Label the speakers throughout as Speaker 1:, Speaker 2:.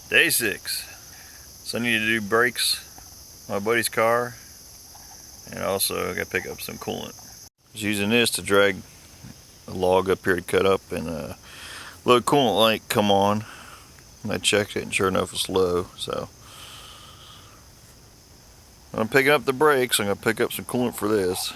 Speaker 1: Day 6. So I need to do brakes on my buddy's car, and also I gotta pick up some coolant. I was using this to drag a log up here to cut up, and a little coolant light come on, and I checked it, and sure enough it's low. So I'm picking up the brakes. I'm gonna pick up some coolant for this.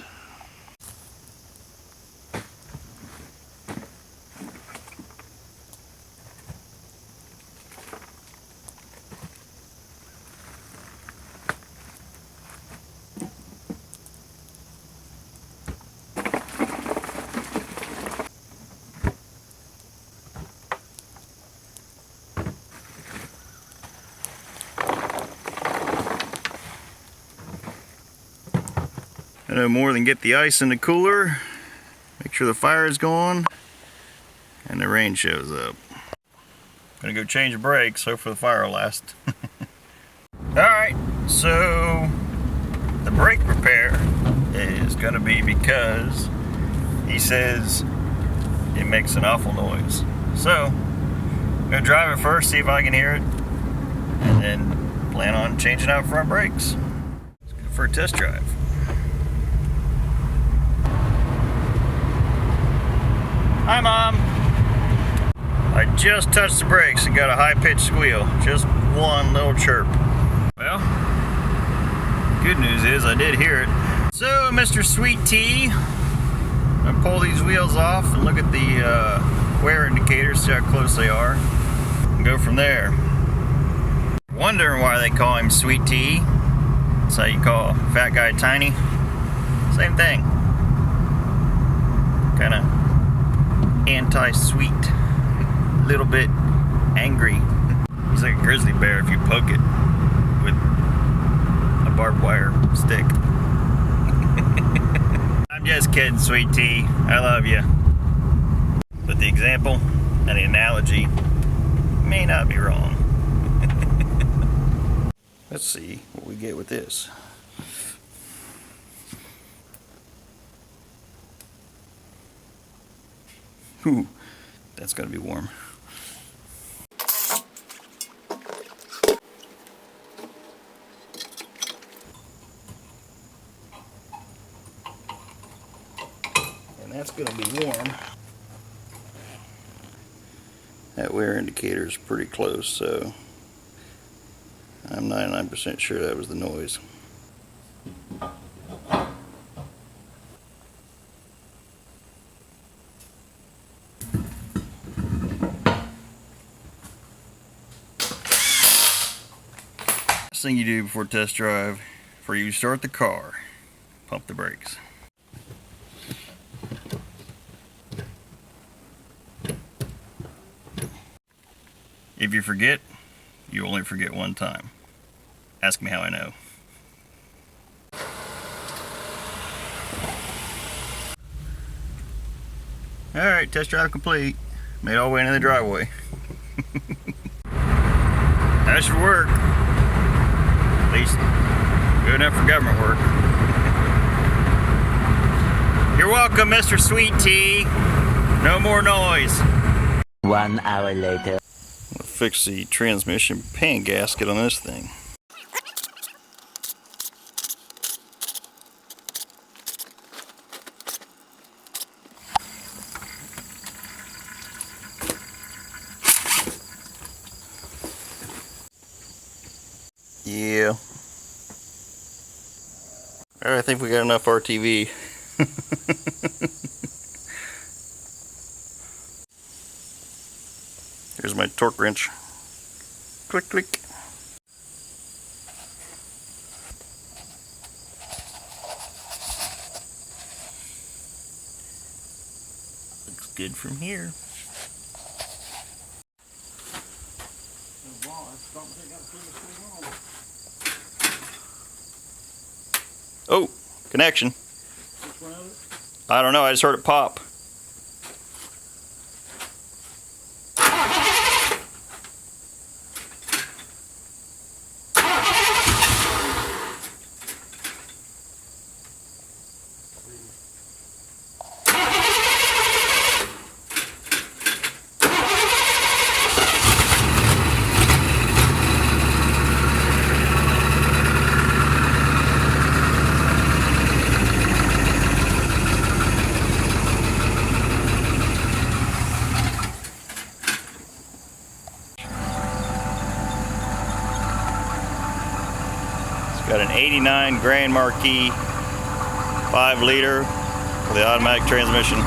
Speaker 1: I know more than get the ice in the cooler, make sure the fire is gone, and the rain shows up. Gonna go change the brakes, hope for the fire will last. Alright, so the brake repair is gonna be because he says it makes an awful noise. So, I'm gonna drive it first, see if I can hear it, and then plan on changing out front brakes. Let's go for a test drive. Hi, Mom. I just touched the brakes and got a high-pitched squeal. Just one little chirp. Well, good news is I did hear it. So, Mr. Sweet Tea, I'm gonna pull these wheels off and look at the wear indicators, see how close they are, and go from there. Wondering why they call him Sweet Tea. That's how you call a fat guy tiny. Same thing. Kinda anti-sweet, a little bit angry. He's like a grizzly bear if you poke it with a barbed wire stick. I'm just kidding, Sweet Tea. I love you. But the example and the analogy may not be wrong. Let's see what we get with this. Ooh, that's gotta be warm. And that's gonna be warm. That wear indicator is pretty close, so I'm 99% sure that was the noise. First thing you do before test drive, before you start the car, pump the brakes. If you forget, you only forget one time. Ask me how I know. Alright, test drive complete. Made all the way into the driveway. That should work. At least good enough for government work. You're welcome, Mr. Sweet Tea. No more noise.
Speaker 2: 1 hour later.
Speaker 1: I'll fix the transmission pan gasket on this thing. Yeah. Alright, I think we got enough RTV. Here's my torque wrench. Click, click. Looks good from here. Oh, connection.
Speaker 3: Which one is it?
Speaker 1: I don't know, I just heard it pop. an 89 Grand Marquis 5 liter for the automatic transmission.